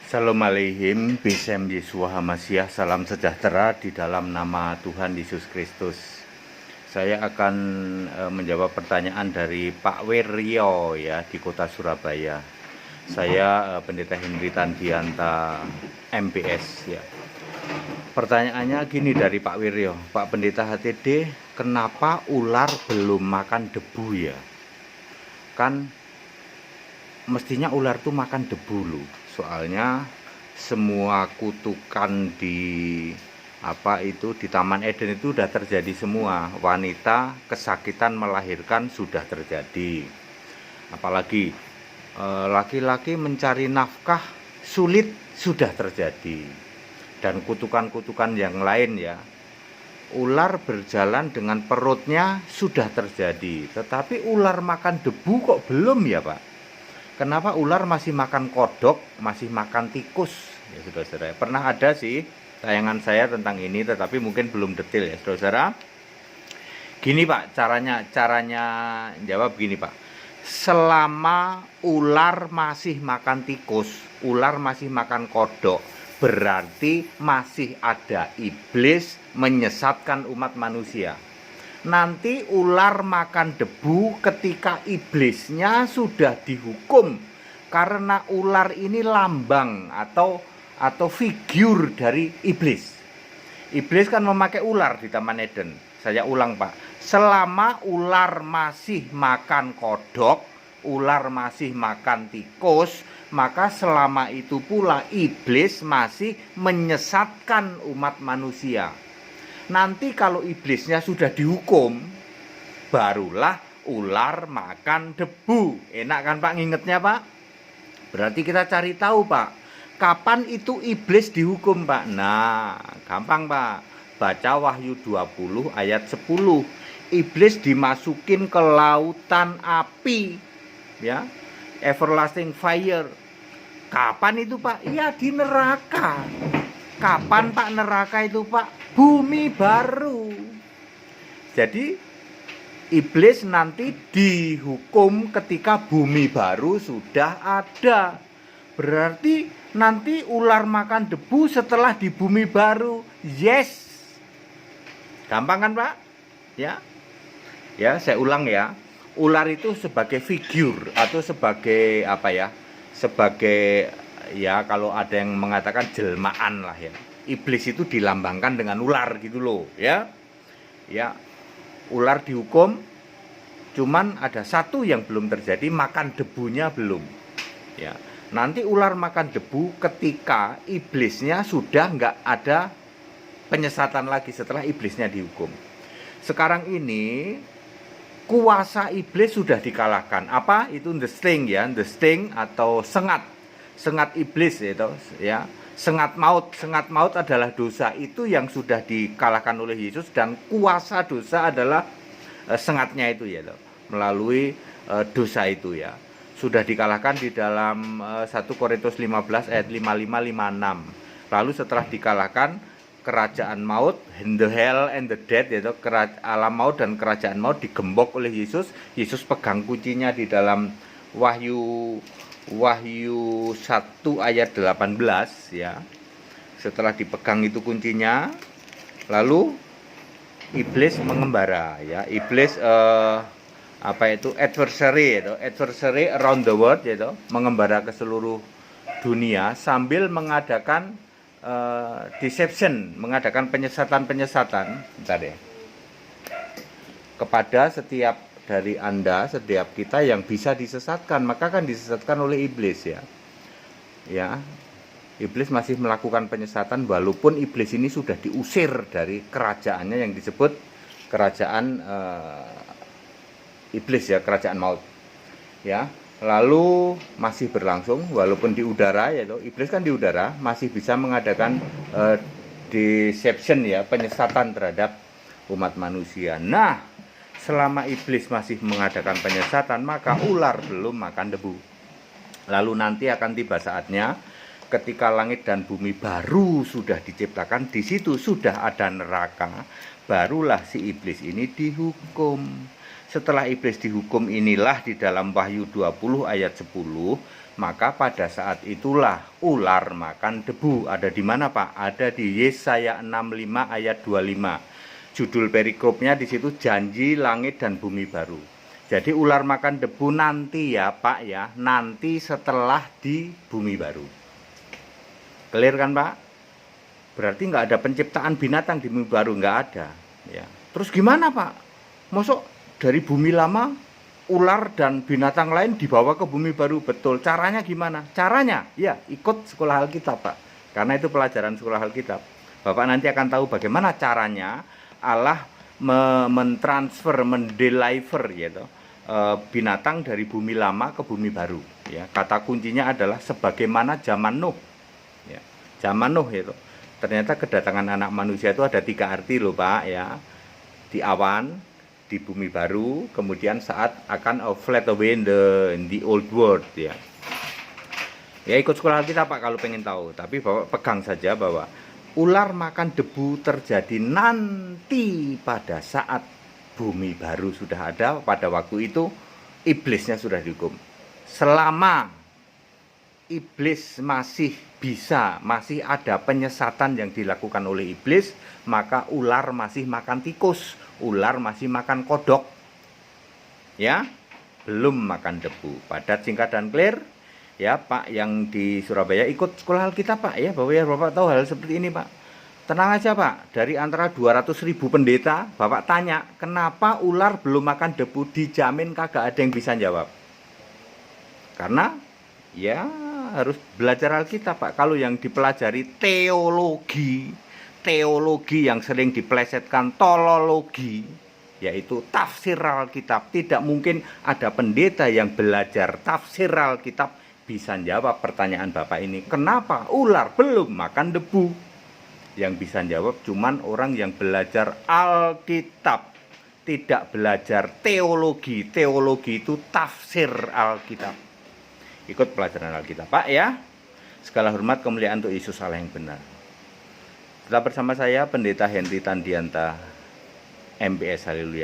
Shalom Aleihim, Bisem Yeshua Hamasyah, salam sejahtera di dalam nama Tuhan Yesus Kristus. Saya akan menjawab pertanyaan dari Pak Wiryo ya di kota Surabaya. Saya Pendeta Henry Tandianta MPS ya. Pertanyaannya gini dari Pak Wiryo, Pak Pendeta HTD, kenapa ular belum makan debu ya? Kan mestinya ular tuh makan debu loh. Soalnya semua kutukan di di Taman Eden itu sudah terjadi semua. Wanita kesakitan melahirkan sudah terjadi. Apalagi laki-laki mencari nafkah sulit sudah terjadi. Dan kutukan-kutukan yang lain ya. Ular berjalan dengan perutnya sudah terjadi. Tetapi ular makan debu kok belum ya Pak? Kenapa ular masih makan kodok, masih makan tikus? Ya saudara-saudara, pernah ada sih tayangan saya tentang ini, tetapi mungkin belum detail ya saudara-saudara. Gini Pak, caranya jawab gini Pak. Selama ular masih makan tikus, ular masih makan kodok, berarti masih ada iblis menyesatkan umat manusia. Nanti ular makan debu ketika iblisnya sudah dihukum, karena ular ini lambang atau figur dari iblis. Iblis kan memakai ular di Taman Eden. Saya ulang Pak, selama ular masih makan kodok, ular masih makan tikus, maka selama itu pula iblis masih menyesatkan umat manusia. Nanti kalau iblisnya sudah dihukum, barulah ular makan debu. Enak kan Pak ngingetnya Pak? Berarti kita cari tahu Pak, kapan itu iblis dihukum Pak? Nah, gampang Pak. Baca Wahyu 20 ayat 10. Iblis dimasukin ke lautan api. Ya, everlasting fire. Kapan itu Pak? Ya di neraka. Kapan Pak neraka itu Pak? Bumi baru. Jadi iblis nanti dihukum ketika bumi baru sudah ada. Berarti nanti ular makan debu setelah di bumi baru. Yes. Gampang kan Pak? Ya. Ya, saya ulang ya. Ular itu sebagai figur atau sebagai Sebagai ya kalau ada yang mengatakan jelmaan lah ya. Iblis itu dilambangkan dengan ular gitu loh ya. Ya, ular dihukum, cuman ada satu yang belum terjadi, makan debunya belum. Ya, nanti ular makan debu ketika iblisnya sudah nggak ada penyesatan lagi setelah iblisnya dihukum. Sekarang ini kuasa iblis sudah dikalahkan. Apa itu? The sting ya, the sting atau sengat iblis itu ya. Sengat maut adalah dosa, itu yang sudah dikalahkan oleh Yesus, dan kuasa dosa adalah sengatnya itu ya, melalui dosa itu ya. Sudah dikalahkan di dalam 1 Korintus 15 ayat 55-56. Lalu setelah dikalahkan kerajaan maut, the hell and the death yaitu alam maut dan kerajaan maut digembok oleh Yesus. Yesus pegang kuncinya di dalam Wahyu 1 ayat 18 ya. Setelah dipegang itu kuncinya, lalu iblis mengembara ya. Iblis adversary around the world yaitu mengembara ke seluruh dunia sambil mengadakan deception, mengadakan penyesatan bentar ya, kepada setiap dari Anda, setiap kita yang bisa disesatkan, maka kan disesatkan oleh iblis ya. Ya. Iblis masih melakukan penyesatan walaupun iblis ini sudah diusir dari kerajaannya yang disebut kerajaan iblis ya, kerajaan maut. Ya. Lalu masih berlangsung walaupun di udara yaitu iblis kan di udara masih bisa mengadakan deception ya, penyesatan terhadap umat manusia. Nah, selama iblis masih mengadakan penyesatan, maka ular belum makan debu. Lalu nanti akan tiba saatnya ketika langit dan bumi baru sudah diciptakan, di situ sudah ada neraka, barulah si iblis ini dihukum. Setelah iblis dihukum inilah di dalam Wahyu 20 ayat 10 maka pada saat itulah ular makan debu. Ada di mana, Pak? Ada di Yesaya 65 ayat 25. Judul perikopnya di situ janji langit dan bumi baru. Jadi ular makan debu nanti ya, Pak ya, nanti setelah di bumi baru. Clear kan, Pak? Berarti nggak ada penciptaan binatang di bumi baru, nggak ada. Ya. Terus gimana, Pak? Masuk dari bumi lama ular dan binatang lain dibawa ke bumi baru? Betul. Caranya gimana? Caranya ya ikut sekolah Alkitab, Pak. Karena itu pelajaran sekolah Alkitab. Bapak nanti akan tahu bagaimana caranya Allah mentransfer, mendeliver gitu, binatang dari bumi lama ke bumi baru. Ya, kata kuncinya adalah sebagaimana zaman Nuh. Ya, zaman Nuh itu. Ternyata kedatangan anak manusia itu ada 3 arti loh, Pak ya. Di awan, di bumi baru, kemudian saat akan flat away in the old world ya. Ya ikut sekolah kita, Pak, kalau pengen tahu. Tapi Bapak pegang saja bahwa ular makan debu terjadi nanti pada saat bumi baru sudah ada. Pada waktu itu iblisnya sudah dihukum. Selama iblis masih ada penyesatan yang dilakukan oleh iblis, maka ular masih makan tikus, ular masih makan kodok, ya, belum makan debu. Padat, singkat, dan clear, ya Pak. Yang di Surabaya ikut sekolah Alkitab, Pak ya, bahwa ya Bapak tahu hal seperti ini, Pak. Tenang aja, Pak. Dari antara 200.000 pendeta, Bapak tanya, kenapa ular belum makan debu? Dijamin kagak ada yang bisa jawab. Karena ya harus belajar Alkitab, Pak. Kalau yang dipelajari teologi yang sering diplesetkan tolologi, yaitu tafsir Alkitab, tidak mungkin ada pendeta yang belajar tafsir Alkitab bisa jawab pertanyaan Bapak ini. Kenapa ular belum makan debu? Yang bisa jawab cuman orang yang belajar Alkitab, tidak belajar teologi. Teologi itu tafsir Alkitab. Ikut pelajaran Alkitab, Pak ya. Segala hormat kemuliaan untuk Yesus Allah yang benar. Tetap bersama saya Pendeta Henry Tandianta, MBS. Haleluya.